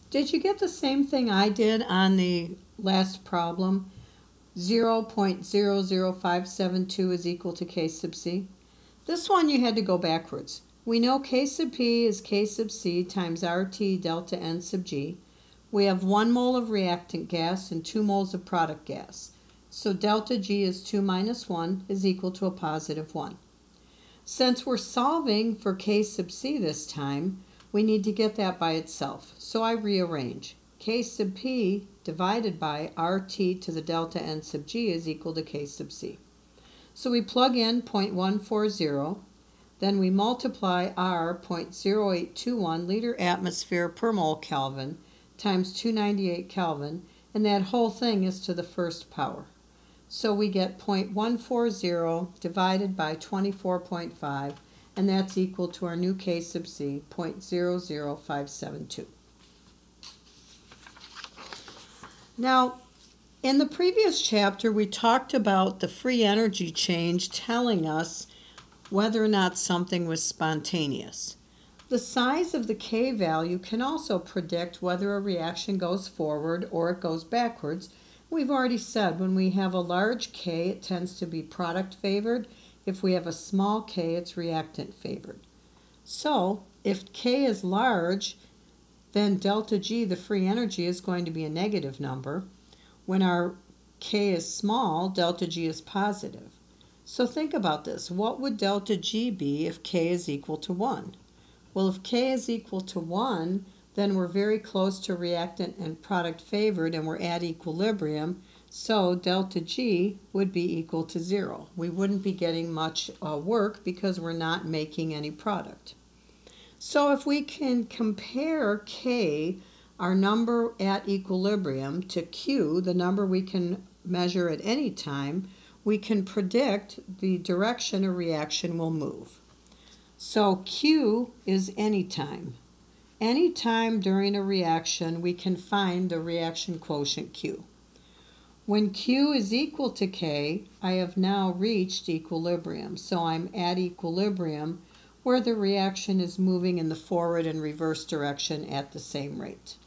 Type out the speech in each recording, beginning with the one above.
Did you get the same thing I did on the last problem? 0.00572 is equal to K sub C. This one you had to go backwards. We know K sub P is K sub C times RT delta N sub G. We have 1 mole of reactant gas and 2 moles of product gas. So delta G is 2 minus 1 is equal to a positive 1. Since we're solving for K sub C this time, we need to get that by itself. So I rearrange. K sub P divided by RT to the delta N sub G is equal to K sub C. So we plug in 0.140, then we multiply R 0.0821 liter atmosphere per mole Kelvin times 298 Kelvin, and that whole thing is to the first power. So we get 0.140 divided by 24.5, and that's equal to our new K sub C, 0.00572. Now, in the previous chapter, we talked about the free energy change telling us whether or not something was spontaneous. The size of the K value can also predict whether a reaction goes forward or it goes backwards. We've already said when we have a large K, it tends to be product favored. If we have a small k, it's reactant favored. So if K is large, then delta G, the free energy, is going to be a negative number. When our K is small, delta G is positive. So think about this. What would delta G be if K is equal to 1? Well, if K is equal to 1, then we're very close to reactant and product favored, and we're at equilibrium. So delta G would be equal to 0. We wouldn't be getting much work because we're not making any product. So if we can compare K, our number at equilibrium, to Q, the number we can measure at any time, we can predict the direction a reaction will move. So Q is any time. Any time during a reaction, we can find the reaction quotient Q. When Q is equal to K, I have now reached equilibrium. So I'm at equilibrium where the reaction is moving in the forward and reverse direction at the same rate.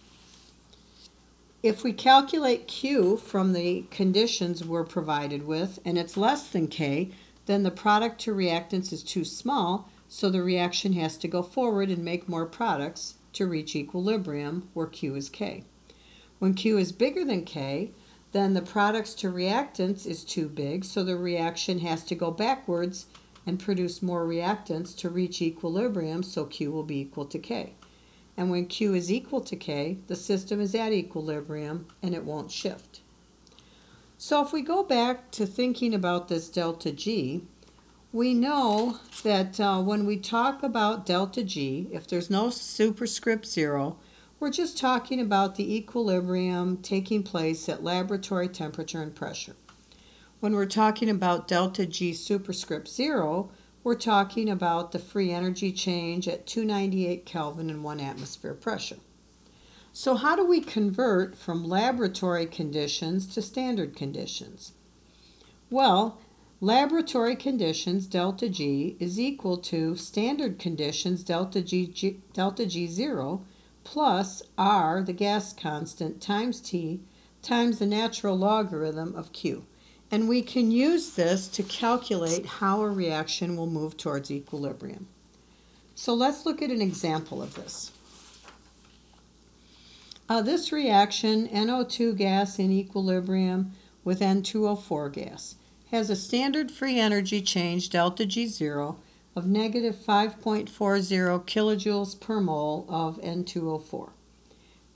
If we calculate Q from the conditions we're provided with, and it's less than K, then the product to reactants is too small, so the reaction has to go forward and make more products to reach equilibrium, where Q is K. When Q is bigger than K, then the products to reactants is too big, so the reaction has to go backwards and produce more reactants to reach equilibrium, so Q will be equal to K. And when Q is equal to K, the system is at equilibrium and it won't shift. So if we go back to thinking about this delta G, we know that when we talk about delta G, if there's no superscript 0, we're just talking about the equilibrium taking place at laboratory temperature and pressure. When we're talking about delta G superscript 0, we're talking about the free energy change at 298 Kelvin and 1 atmosphere pressure. So how do we convert from laboratory conditions to standard conditions? Well, laboratory conditions delta G is equal to standard conditions delta G0 plus R, the gas constant, times T times the natural logarithm of Q. And we can use this to calculate how a reaction will move towards equilibrium. So let's look at an example of this. This reaction, NO2 gas in equilibrium with N2O4 gas, has a standard free energy change, delta G0, of negative 5.40 kilojoules per mole of N2O4.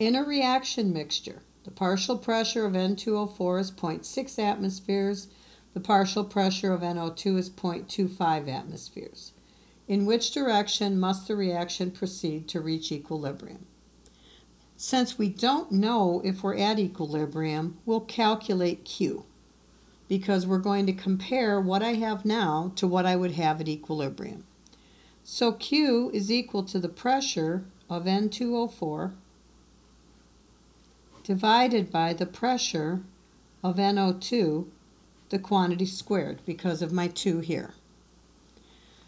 In a reaction mixture, the partial pressure of N2O4 is 0.6 atmospheres. The partial pressure of NO2 is 0.25 atmospheres. In which direction must the reaction proceed to reach equilibrium? Since we don't know if we're at equilibrium, we'll calculate Q, because we're going to compare what I have now to what I would have at equilibrium. So Q is equal to the pressure of N2O4 divided by the pressure of NO2, the quantity squared, because of my 2 here.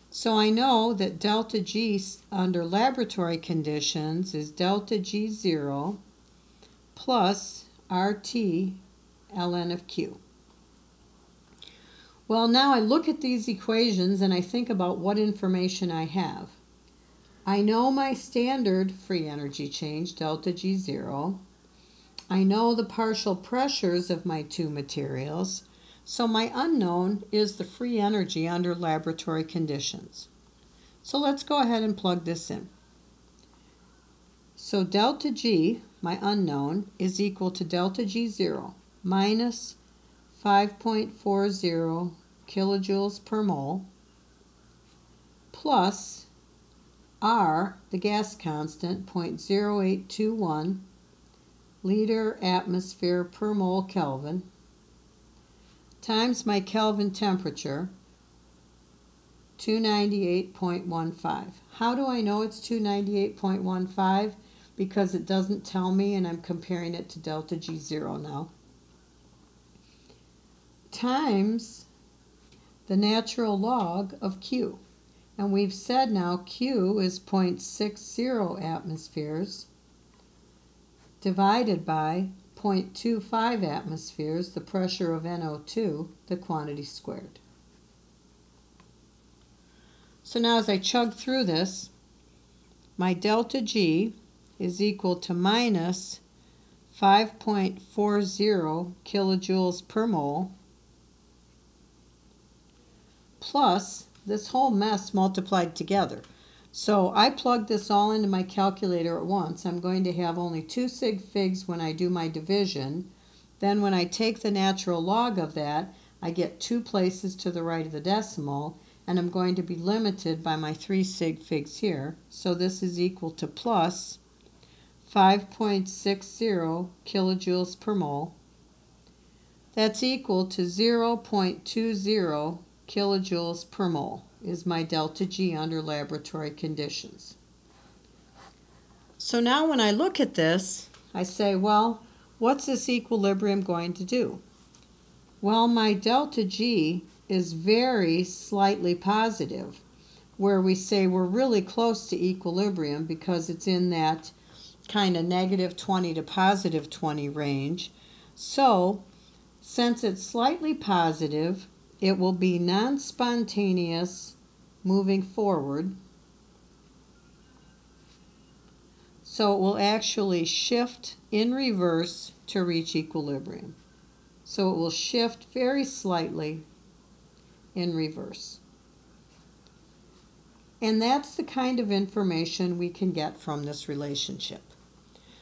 So I know that delta G under laboratory conditions is delta G0 plus RT ln of Q. Well, now I look at these equations and I think about what information I have. I know my standard free energy change, delta G0. I know the partial pressures of my two materials, so my unknown is the free energy under laboratory conditions. So let's go ahead and plug this in. So delta G, my unknown, is equal to delta G0 minus 5.40 kilojoules per mole plus R, the gas constant, 0.0821 liter atmosphere per mole Kelvin, times my Kelvin temperature, 298.15. How do I know it's 298.15? Because it doesn't tell me, and I'm comparing it to delta G0 now. Times the natural log of Q. And we've said now Q is 0.60 atmospheres divided by 0.25 atmospheres, the pressure of NO2, the quantity squared. So now as I chug through this, my delta G is equal to minus 5.40 kilojoules per mole plus this whole mess multiplied together. So I plug this all into my calculator at once. I'm going to have only 2 sig figs when I do my division. Then when I take the natural log of that, I get 2 places to the right of the decimal, and I'm going to be limited by my 3 sig figs here. So this is equal to plus 5.60 kilojoules per mole. That's equal to 0.20 kilojoules per mole is my delta G under laboratory conditions. So now when I look at this, I say, well, what's this equilibrium going to do? Well, my delta G is very slightly positive, where we say we're really close to equilibrium because it's in that kind of negative 20 to positive 20 range. So since it's slightly positive, it will be non-spontaneous moving forward. So it will actually shift in reverse to reach equilibrium. So it will shift very slightly in reverse. And that's the kind of information we can get from this relationship.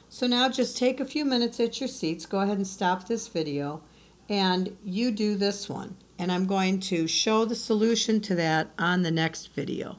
So now just take a few minutes at your seats, go ahead and stop this video, and you do this one. And I'm going to show the solution to that on the next video.